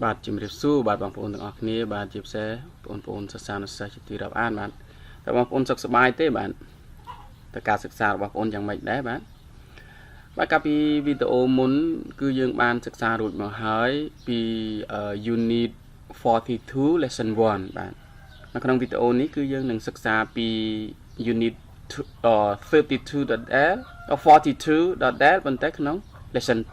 បាទជំរាបសួរបាទបងប្អូនទាំងអស់គ្នាបាទជាពិសេសបងប្អូនសិស្សានុសិស្សជាទីរាប់អានបាទតើបងប្អូនសុខសប្បាយទេបាទតើការសិក្សារបស់បងប្អូនយ៉ាងម៉េចដែរបាទកាលពីវីដេអូមុនគឺយើងបានសិក្សារួចមកហើយពី unit 42 lesson 1បាទនៅក្នុងវីដេអូនេះគឺយើងនឹងសិក្សាពី unit 32.l 42.l ប៉ុន្តែក្នុង lesson 2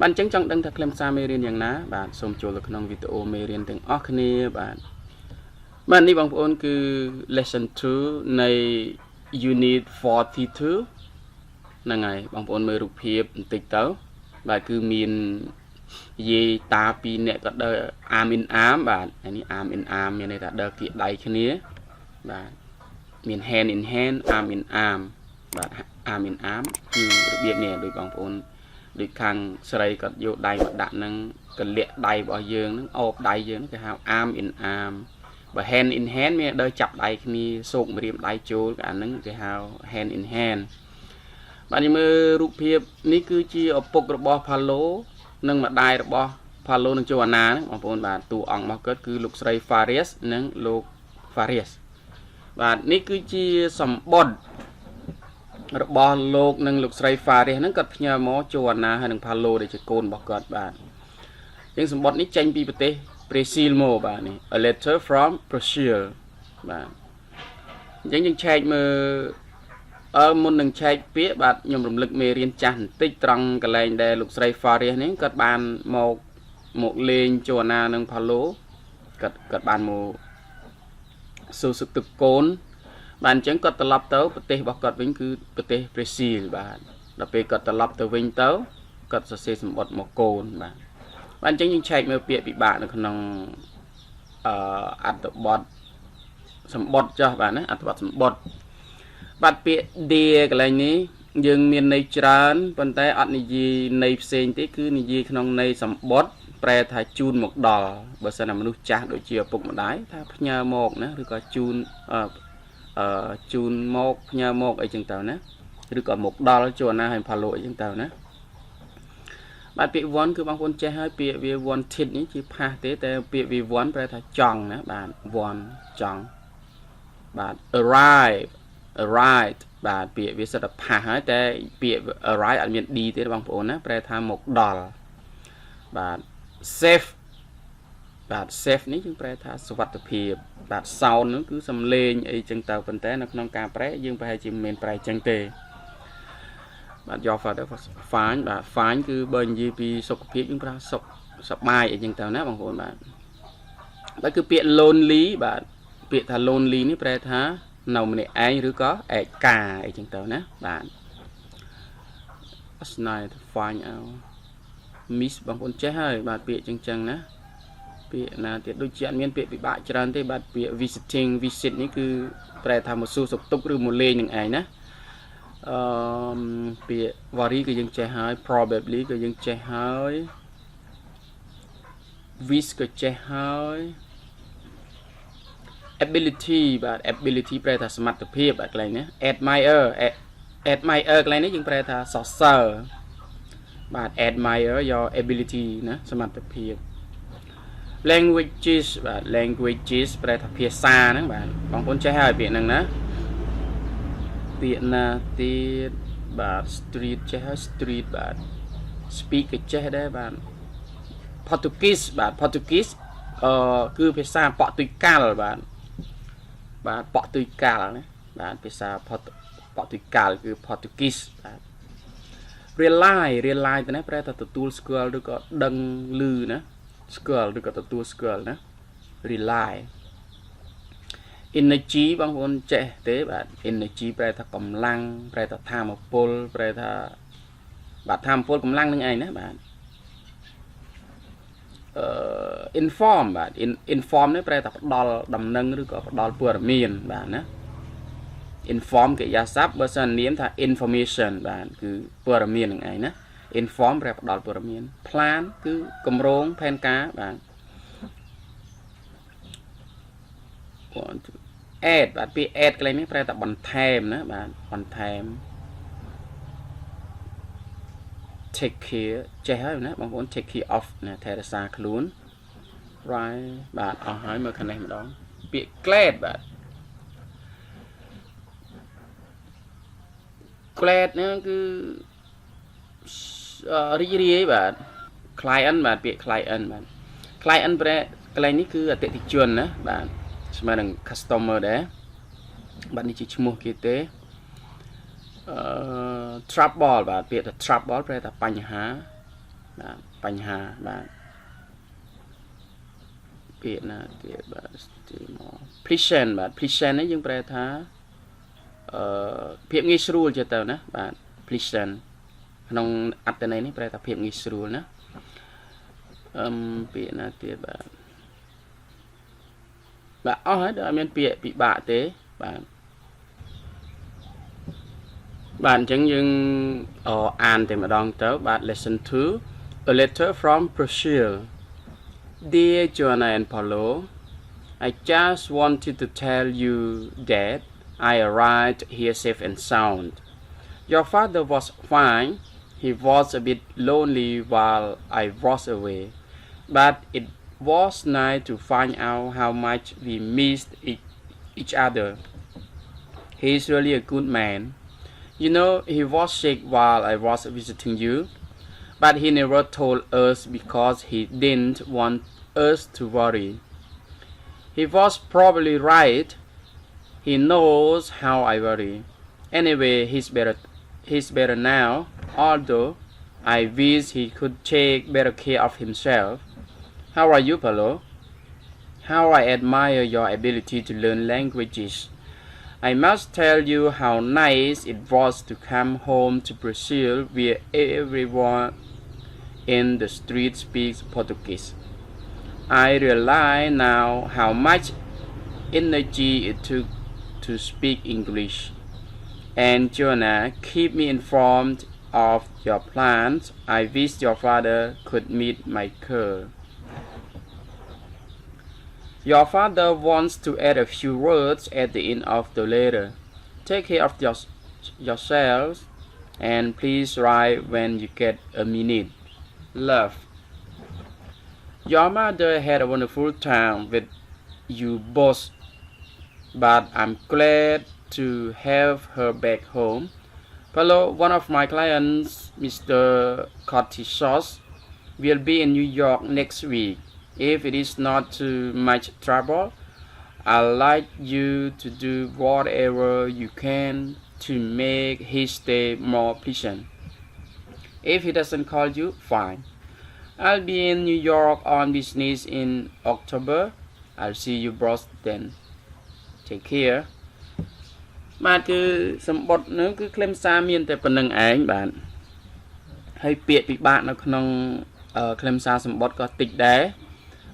បាទអញ្ចឹងចង់ដឹងថាខ្លឹមសារមេរៀនយ៉ាងណាបាទសូមចូលទៅក្នុងវីដេអូមេរៀនទាំងអស់គ្នាបាទនេះបងប្អូនគឺ lesson 2នៃ unit 42ហ្នឹងហើយបងប្អូនមើលរូបភាពបន្តិចទៅបាទគឺមានយាយតាពីរអ្នកក៏ដើរ arm in arm បាទនេះ arm in arm មានន័យថាដើរគៀកដៃគ្នាបាទមាន hand in hand arm in arm បាទ arm in arm គឺរបៀបនេះដូចបងប្អូនដូចខាងស្រីគាត់យកដៃមកដាក់នឹងកលាក់ដៃរបស់យើងនឹងអូបដៃយើងគេហៅ arm in arm បើ hand in hand មានដើរចាប់ដៃគ្នាសោកម្រាមដៃចូលក៏អាហ្នឹងគេហៅ hand in hand បាទយើងមើលរូបភាពនេះគឺជាឪពុករបស់ Palo និងម្ដាយរបស់ Palo និង Joanna ហ្នឹងបងប្អូនបាទតួអង្គរបស់គាត់គឺលោកស្រី Faris និងលោក Faris បាទនេះគឺជាសម្បត្តិរបស់លោកនិងលោកស្រី Faris ហ្នឹងគាត់ផ្ញើមក Joanna ហើយនិង Palo ដែលជាកូនរបស់គាត់បាទជាងសម្បត្តិនេះចេញពីប្រទេស Brazil មកបាទនេះ a letter from Brazil បាទអញ្ចឹងយើងឆែកមើលមុននឹងឆែកពាក្យបាទខ្ញុំរំលឹកមេរៀនចាស់បន្តិចត្រង់កន្លែងដែលលោកស្រី Faris នេះគាត់បានមកលេង Joanna និង Palo គាត់បានមកសួរសុខទុក្ខកូនបាទអញ្ចឹងគាត់ត្រឡប់ទៅប្រទេសរបស់គាត់វិញគឺប្រទេសប្រេស៊ីលបាទដល់ពេលគាត់ត្រឡប់ទៅវិញទៅគាត់សរសេរសម្បត្តិមកកូនបាទអញ្ចឹងយើងឆែកមើលពាក្យពិបាកនៅក្នុងអត្ថបទសម្បត្តិចាស់បាទណាអត្ថបទសម្បត្តិបាទពាក្យ dear កន្លែងនេះយើងមានន័យច្រើនប៉ុន្តែអត់និយាយន័យផ្សេងទេគឺនិយាយក្នុងន័យសម្បត្តិប្រែថាជូនមកដល់បើសិនតែមនុស្សចាស់ដូចជាឪពុកម្ដាយថាផ្ញើមកណាឬក៏ជូនមកផ្ញើមកអីចឹងទៅណាឬក៏មកដល់Joannaហើយ Palo អីចឹងទៅណាបាទពាក្យ want គឺបងប្អូនចេះហើយពាក្យវា wanted នេះជាផាសទេតែពាក្យវា want ប្រែថាចង់ណាបាទ want ចង់បាទ arrive បាទពាក្យវាសិតតែផាសហើយតែពាក្យ arrive អត់មាន d ទេបងប្អូនណាប្រែថាមកដល់បាទ safe បាទ safe នេះយើងប្រែថាសុវត្ថិភាពបាទ sound នោះគឺសំឡេងអីចឹងទៅប៉ុន្តែនៅក្នុងការប្រែយើងប្រហែលជាមិនមែនប្រែចឹងទេបាទយក fine បាទ fine គឺបើនិយាយពីសុខភាពយើងប្រើសុខសប្បាយអីចឹងទៅណាបងប្អូនបាទគឺពាក្យ lonely បាទពាក្យថា lonely នេះប្រែថានៅម្នាក់ឯងឬក៏ឯកាអីចឹងទៅណាបាទស្នៃទៅ find out miss បងប្អូនចេះហើយបាទពាក្យចឹងណាពាក្យណាទៀតដូចជាអត់មានពាក្យពិបាកច្រើនទេបាទពាក្យ visit នេះគឺប្រែថាមកសួរសុខទុក្ខឬមកលេងនឹងឯងណាពាក្យ worry គឺយើងចេះហើយ probably ក៏យើងចេះហើយ wish ក៏ចេះហើយ ability បាទ ability ប្រែថាសមត្ថភាពបាទកន្លែងនេះ admire កន្លែងនេះយើងប្រែថាសរសើរបាទ admire your ability ណាសមត្ថភាព languages បាទ languages ប្រែថាភាសាហ្នឹងបាទបងប្អូនចេះហើយពាក្យហ្នឹងណាពាក្យណាទៀតបាទ street ចេះហើយ street បាទ speak ក៏ចេះដែរបាទ Portuguese បាទ Portuguese គឺភាសាប៉ក់ទុយកាល់បាទប៉ក់ទុយកាល់ណាបាទភាសាប៉ក់ទុយកាល់គឺ Portuguese បាទ realize ទៅនេះប្រែថាទទួលស្គាល់ឬក៏ដឹងឮណាស្គាល់ឬក៏ទទួលស្គាល់ណា rely energy បងប្អូនចេះទេបាទ energy ប្រែថាកម្លាំងប្រែថាថាមពលប្រែថាបាទថាមពលកម្លាំងនឹងឯងណាបាទinform បាទ inform នេះប្រែថាផ្ដល់ដំណឹងឬក៏ផ្ដល់ព័ត៌មានបាទណា inform កិរិយាសព្ទបើសិននាមថា information បាទគឺព័ត៌មាននឹងឯងណា inform ប្រែផ្ដល់ព័ត៌មាន plan គឺគម្រោងផែនការបាទ add បាទពាក្យ add កន្លែងនេះប្រែថាបន្ថែមណាបាទបន្ថែម take care ចេះហើយណាបងប្អូន take care of ណាថែរក្សាខ្លួន right បាទអស់ហើយមើលខាងនេះម្ដងពាក្យ glad បាទ glad ហ្នឹងគឺរីករាយបាទ client បាទពាក្យ client បាទ client ប្រែកន្លែងនេះគឺអតិថិជនណាបាទស្មើនឹង customer ដែរបាទនេះជាឈ្មោះគេទេtrouble បាទពាក្យថា trouble ប្រែថាបញ្ហាបាទបញ្ហាបាទពាក្យណាទៀតបាទ pleasant បាទ pleasant នេះយើងប្រែថាភាពងាយស្រួលចេះទៅណាបាទ pleasant ក្នុងអត្ថន័យនេះប្រែថាភាពងាយស្រួលណាពាក្យណាទៀតបាទអស់ហើយដល់អត់មានពាក្យពិបាកទេបាទបាទអញ្ចឹងយើងអានតែម្ដងទៅបាទ lesson 2 a letter from Brazil Dear Joanna and Paulo I just wanted to tell you that I arrived here safe and sound Your father was fine He was a bit lonely while I was away but it was nice to find out how much we missed each other He is really a good man You know, he was sick while I was visiting you, but he never told us because he didn't want us to worry. He was probably right. He knows how I worry. Anyway, he's better now, although I wish he could take better care of himself. How are you, Paulo? How I admire your ability to learn languages.I must tell you how nice it was to come home to Brazil where everyone in the street speaks Portuguese. I realize now how much energy it took to speak English. And Joanna, keep me informed of your plans. I wish your father could meet my girl.Your father wants to add a few words at the end of the letter. Take care of yourselves and please write when you get a minute. Love. Your mother had a wonderful time with you both, but I'm glad to have her back home. Paulo, one of my clients, Mr. Cortisos, will be in New York next week.If it is not too much trouble, I'd like you to do whatever you can to make his stay more pleasant. If he doesn't call you, fine. I'll be in New York on business in October. I'll see you both then. Take care. បាទគឺសម្បត្តិនឹងគឺខ្លឹមសារមានតែប៉ុណ្្នឹងឯងបាទហើយពាក្យពិបាកនៅក្នុងខ្លឹមសារសម្បត្តិក៏តិចដែរ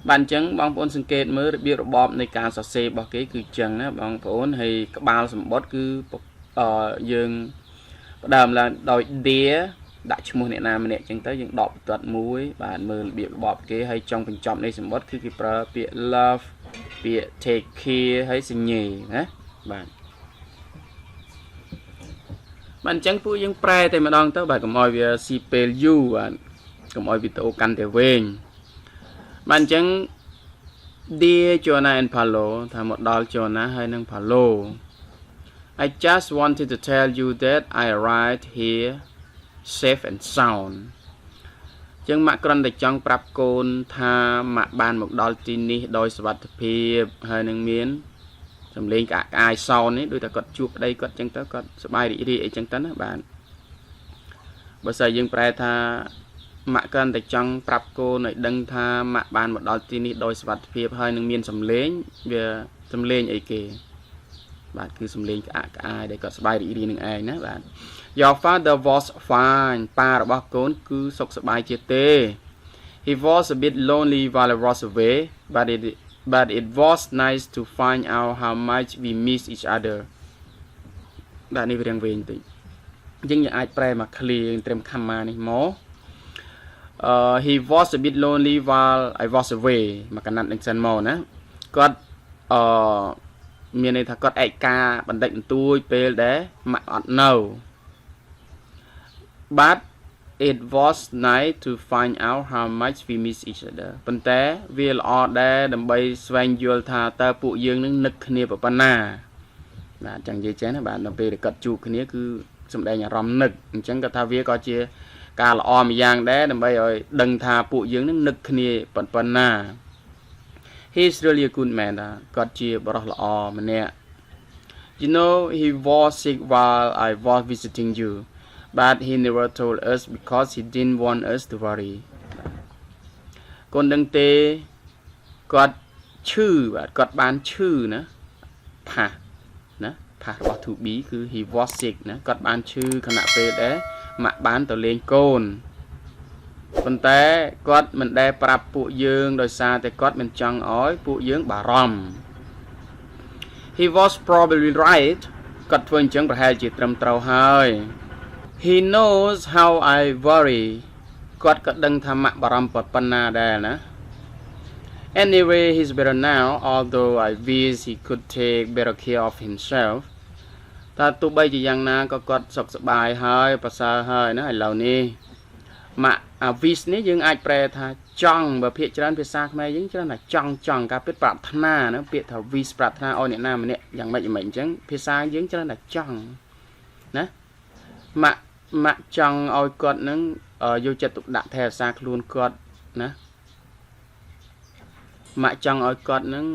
បាទអញ្ចឹងបងប្អូនសង្កេតមើលរបៀបរបបនៃការសរសេររបស់គេគឺអញ្ចឹងណាបងប្អូនហើយក្បាលសម្បត្តិគឺយើងផ្ដើមឡើងដោយ dear ដាក់ឈ្មោះអ្នកណាម្នាក់អញ្ចឹងទៅយើងដកបន្ទាត់មួយបាទមើលរបៀបរបបគេហើយចុងបញ្ចប់នៃសម្បត្តិគឺគេប្រើពាក្យ love ពាក្យ take care ហើយសញ្ញេណាបាទបាទអញ្ចឹងពួកយើងប្រែតែម្ដងទៅបាទកុំឲ្យវាស៊ីពេលយូរបាទកុំឲ្យវីដេអូកាន់តែវែងបាទអញ្ចឹង Dear Joanna and Paulo ថាមកដល់ Joanna ហើយនិង Paulo I just wanted to tell you that I arrived here safe and sound អញ្ចឹងម៉ាក់គ្រាន់តែចង់ប្រាប់កូនថាម៉ាក់បានមកដល់ទីនេះដោយសុវត្ថិភាពហើយនឹងមានសំឡេងក្អាកក្អាយសោននេះដូចតែគាត់ជួបប្តីគាត់អញ្ចឹងទៅគាត់សប្បាយរីករាយអីចឹងទៅណាបាទបើស្អីយើងប្រែថាម៉ាក់គ្រាន់តែចង់ប្រាប់កូនឲ្យដឹងថាម៉ាក់បានមកដល់ទីនេះដោយសុវត្ថិភាពហើយនឹងមានសំឡេងវាសំឡេងអីគេបាទគឺសំឡេងក្អាកក្អាយដែលគាត់សប្បាយរីករាយនឹងឯងណាបាទ Your father was fine ប៉ារបស់កូនគឺសុខសប្បាយជាទេ He was a bit lonely while I was away but it was nice to find out how much we miss each other បាទនេះវារៀងវែងតិចអញ្ចឹងយើងអាចប្រែមក clear ត្រឹម comma នេះមក he was a bit lonely while I was away មកកណាត់នឹងសិនមកណាគាត់មានន័យថាគាត់ឯកាបន្តិចបន្តួចពេលដែលម៉ាក់អត់នៅ but it was nice to find out how much we miss each other ប៉ុន្តែវាល្អដែរដើម្បីស្វែងយល់ថាតើពួកយើងនឹងនឹកគ្នាប៉ុណ្ណាបាទអញ្ចឹងនិយាយចេះណាបាទនៅពេលគាត់ជួបគ្នាគឺសម្ដែងអារម្មណ៍នឹកអញ្ចឹងគាត់ថាវាក៏ជាការល្អមួយយ៉ាងដែរដើម្បីឲ្យដឹងថាពួកយើងនឹងនឹកគ្នាប៉ុណ្ណា He's really a good man គាត់ជាបរិសុទ្ធល្អម្នាក់ You know he was sick while I was visiting you but he never told us because he didn't want us to worry កូនដឹងទេគាត់ឈឺបាទគាត់បានឈឺណាផាសណាផាសរបស់ to be គឺ he was sick ណាគាត់បានឈឺខណៈពេលដែលម៉ាក់បានទៅលេងកូនប៉ុន្តែគាត់មិនដែលប្រាប់ពួកយើងដោយសារតែគាត់មិនចង់ឲ្យពួកយើងបារម្ភ He was probably right គាត់ធ្វើអញ្ចឹងប្រហែលជាត្រឹមត្រូវហើយ He knows how I worry គាត់ក៏ដឹងថាម៉ាក់បារម្ភប៉ុណ្ណាដែរណា Anyway he's better now although I wish he could take better care of himself តែទោះបីជាយ៉ាងណាក៏គាត់សុខសប្បាយហើយប្រសើរហើយណាឥឡូវនេះម៉ាក់អា wish នេះយើងអាចប្រែថាចង់បើភាគច្រើនភាសាខ្មែរយើងច្រើនថាចង់ការពិតប្រាថ្នាណាពាក្យថា wish ប្រាថ្នាឲ្យអ្នកណាម្នាក់យ៉ាងម៉េចអញ្ចឹងភាសាយើងច្រើនថាចង់ណាម៉ាក់ចង់ឲ្យគាត់នឹងយកចិត្តទុកដាក់ថែរក្សាខ្លួនគាត់ណាម៉ាក់ចង់ឲ្យគាត់នឹង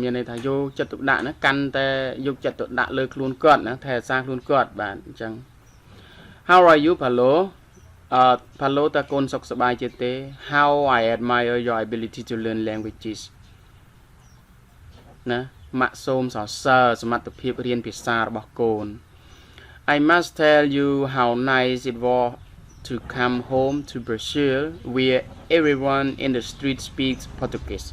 មានន័យថាយកចិត្តទុកដាក់ណាកាន់តែយកចិត្តទុកដាក់លើខ្លួនគាត់ណាថែរក្សាខ្លួនគាត់បាទអញ្ចឹង How are you Palo ផាឡូតាកូនសុខសប្បាយជាទេ How I admire your ability to learn languages ណាម៉ាក់សូមសរសើរសមត្ថភាពរៀនភាសារបស់កូន I must tell you how nice it was to come home to Brazil where everyone in the street speaks Portuguese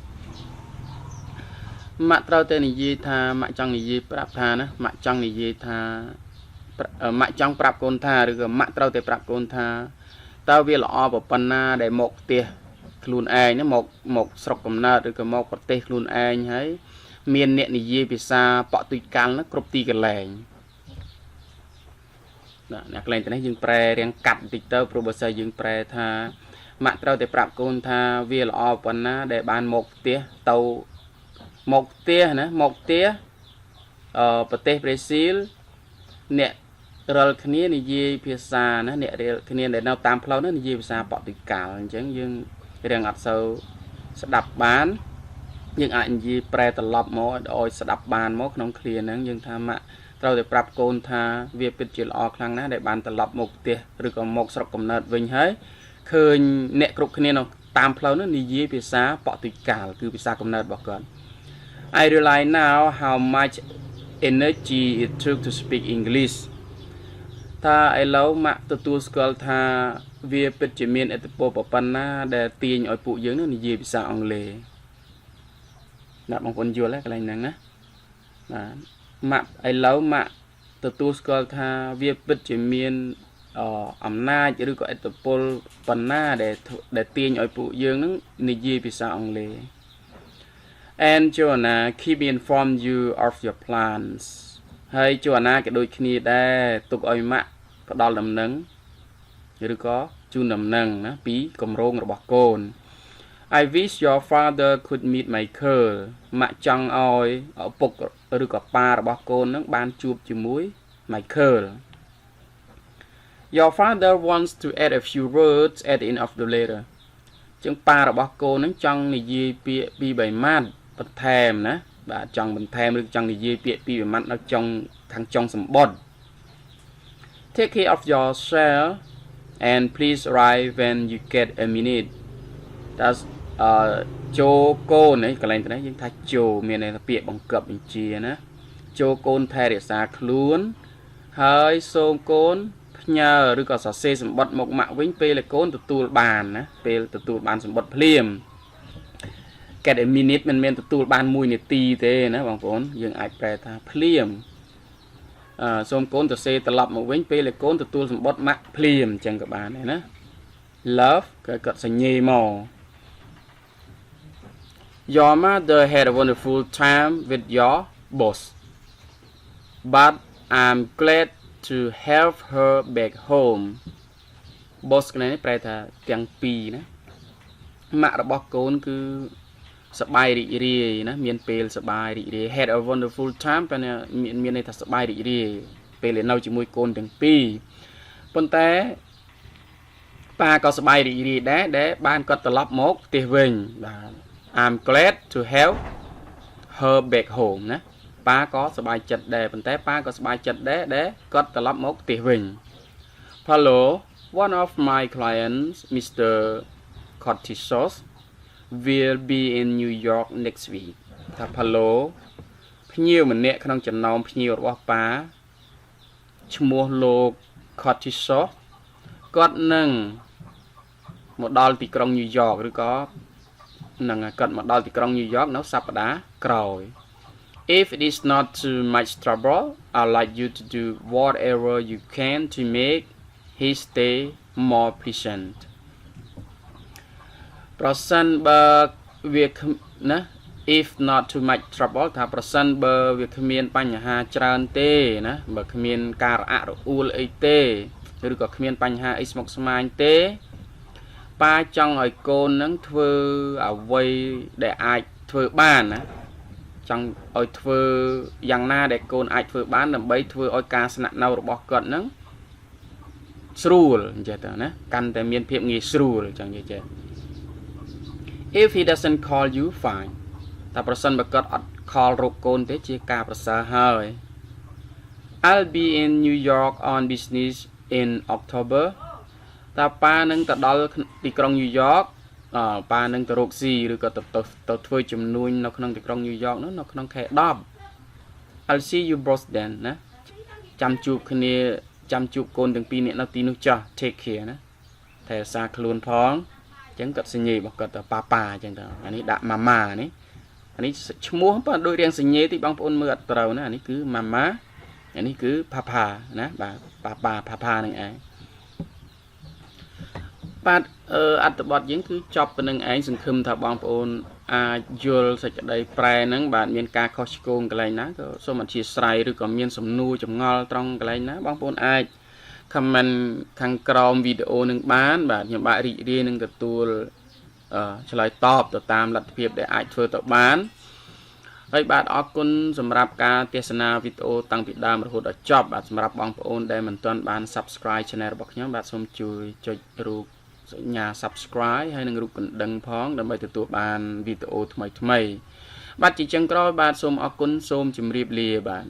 ម៉ាក់ត្រូវតែនិយាយថាម៉ាក់ចង់និយាយប្រាប់ថាណាម៉ាក់ចង់និយាយថាម៉ាក់ចង់ប្រាប់កូនថាឬក៏ម៉ាក់ត្រូវតែប្រាប់កូនថាតើវាល្អប៉ុណ្ណាដែលមកផ្ទះខ្លួនឯងណាមកស្រុកកំណើតឬក៏មកប្រទេសខ្លួនឯងហើយមានអ្នកនិយាយភាសាប៉តុយកាល់ណាគ្រប់ទីកន្លែងអ្នកកន្លែងទៅនេះយើងប្រែរៀងកាត់បន្តិចទៅព្រោះបើសិនយើងប្រែថាម៉ាក់ត្រូវតែប្រាប់កូនថាវាល្អប៉ុណ្ណាដែលបានមកផ្ទះទៅមកផ្ទះណាមកផ្ទះប្រទេសប្រេស៊ីលអ្នករាល់គ្នានិយាយភាសាណាអ្នករាល់គ្នាដែលនៅតាមផ្លូវនោះនិយាយភាសាប៉តុយកាល់អញ្ចឹងយើងរៀងអត់សូវស្ដាប់បានយើងអាចនិយាយប្រែត្រឡប់មកឲ្យស្ដាប់បានមកក្នុងឃ្លាហ្នឹងយើងថាម៉ាក់ត្រូវតែប្រាប់កូនថាវាពិតជាល្អខ្លាំងណាស់ដែលបានត្រឡប់មកផ្ទះឬក៏មកស្រុកកំណើតវិញហើយឃើញអ្នកគ្រប់គ្នានៅតាមផ្លូវនោះនិយាយភាសាប៉តុយកាល់គឺភាសាកំណើតរបស់គាត់ I realize now how much energy it took to speak English ថាឥឡូវម៉ាក់ទទួលស្គាល់ថាវាពិតជាមានឥទ្ធិពលប៉ុណ្ណាដែលទាញឲ្យពួកយើងនឹងនិយាយភាសាអង់គ្លេសណាបងប្អូនយល់ហើយកន្លែងហ្នឹងណាបាទម៉ាក់ឥឡូវម៉ាក់ទទួលស្គាល់ថាវាពិតជាមានអំណាចឬក៏ឥទ្ធិពលប៉ុណ្ណាដែលទាញឲ្យពួកយើងនឹងនិយាយភាសាអង់គ្លេស And Joanna keep me informed you of your plans ហើយ Joanna ក៏ដូចគ្នាដែរទុកឲ្យម៉ាក់ផ្ដល់ដំណឹងឬក៏ជូនដំណឹងណាពីគម្រោងរបស់កូន I wish your father could meet Michael ម៉ាក់ចង់ឲ្យឪពុកឬក៏ប៉ារបស់កូននឹងបានជួបជាមួយ Michael Your father wants to add a few words at the end of the letter ចឹងប៉ារបស់កូននឹងចង់និយាយពាក្យពីរបីម៉ាត់បន្ថែមណាបាទចង់បន្ថែមឬចង់និយាយពាក្យពីរបីម៉ាត់នៅចុងខាងចុងសម្បត្តិ Take care of yourself and please write when you get a minute តើចូលកូននេះកន្លែងទៅនេះយើងថាចូលមានន័យថាពាក្យបង្កប់បញ្ជាណាចូលកូនថែរក្សាខ្លួនហើយសូមកូនផ្ញើឬក៏សរសេរសម្បត្តិមកម៉ាក់វិញពេលកូនទទួលបានណាពេលទទួលបានសម្បត្តិភ្លាម Get a minute មិនមែនទទួលបាន1នាទីទេណាបងប្អូនយើងអាចប្រែថាភ្លាមសូមកូនសរសេរត្រឡប់មកវិញពេលកូនទទួលសម្បត្តិម៉ាក់ភ្លាមអញ្ចឹងក៏បានដែរណា Love ក៏សញ្ញេមក Your mother had a wonderful time with your boss but I'm glad to have her back home both នេះប្រែថាទាំងពីរណាម៉ាក់របស់កូនគឺសប្បាយរីករាយណាមានពេលសប្បាយរីករាយ had a wonderful time ប៉ុន្តែមានន័យថាសប្បាយរីករាយពេលនៅជាមួយកូនទាំងពីរប៉ុន្តែប៉ាក៏សប្បាយរីករាយដែរដែលបានគាត់ត្រឡប់មកផ្ទះវិញបាទ I'm glad to have her back home ណាប៉ាក៏សប្បាយចិត្តដែរប៉ុន្តែប៉ាក៏សប្បាយចិត្តដែរដែលគាត់ត្រឡប់មកផ្ទះវិញ Hello one of my clients Mr. Cortisos will be in New York next week ថា Hello ភ្ញៀវម្នាក់ក្នុងចំណោមភ្ញៀវរបស់ប៉ាឈ្មោះលោក Cortisos គាត់នឹងមកដល់ទីក្រុង New York ឬក៏នឹងគាត់មកដល់ទីក្រុង New York នៅសប្តាហ៍ក្រោយ If it is not too much trouble I'd like you to do whatever you can to make his stay more pleasant ប្រសិនបើវាណា if not too much trouble ថាប្រសិនបើវាគ្មានបញ្ហាច្រើនទេណាបើគ្មានការរអាក់រអួលអីទេឬក៏គ្មានបញ្ហាអីស្មុគស្មាញទេប៉ាចង់ឲ្យកូននឹងធ្វើអ្វីដែលអាចធ្វើបានណាចង់ឲ្យធ្វើយ៉ាងណាដែលកូនអាចធ្វើបានដើម្បីធ្វើឲ្យការស្នាក់នៅរបស់គាត់នឹងស្រួលអញ្ចឹងទៅណាកាន់តែមានភាពងាយស្រួលអញ្ចឹងនិយាយចេះ If he doesn't call you fine តែប្រសិនបើគាត់អត់ call រកកូនទេជាការប្រសើរហើយ I'll be in New York on business in October តើប៉ានឹងទៅដល់ទីក្រុង New York ប៉ានឹងទៅរកស៊ីឬក៏ទៅធ្វើជំនួញនៅក្នុងទីក្រុង New York នោះនៅក្នុងខែ10 I'll see you both then ណាចាំជួបគ្នាចាំជួបកូនទាំងពីរនាក់នៅទីនោះចាស់ take care ណាថែរក្សាខ្លួនផងអញ្ចឹងគាត់សញ្ញេរបស់គាត់ទៅប៉ាអញ្ចឹងទៅអានេះដាក់ម៉ាម៉ានេះអានេះឈ្មោះប៉ុន្តែដូចរៀងសញ្ញេទីបងប្អូនមើលអត់ត្រូវណាអានេះគឺម៉ាម៉ាអានេះគឺផាផាណាបាទប៉ាផាផានឹងឯងបាទអត្ថបទយើងគឺចប់ប៉ុណ្្នឹងឯងសង្ឃឹមថាបងប្អូនអាចយល់សេចក្តីប្រែហ្នឹងបាទមានការខុសឆ្គងកន្លែងណាក៏សូមអធិស្ឋានឬក៏មានសំណួរចម្ងល់ត្រង់កន្លែងណាបងប្អូនអាច comment ខាងក្រោមវីដេអូនឹងបានបាទខ្ញុំបាទរីករាយនឹងទទួលឆ្លើយតបទៅតាមលទ្ធភាពដែលអាចធ្វើទៅបានហើយបាទអរគុណសម្រាប់ការទស្សនាវីដេអូតាំងពីដើមរហូតដល់ចប់បាទសម្រាប់បងប្អូនដែលមិនទាន់បាន subscribe channel របស់ខ្ញុំបាទសូមជួយចុចរូបសញ្ញា subscribe ហើយនឹងរូបកណ្ដឹងផងដើម្បីទទួលបានវីដេអូថ្មីៗបាទជាចុងក្រោយបាទសូមអរគុណសូមជម្រាបលាបាទ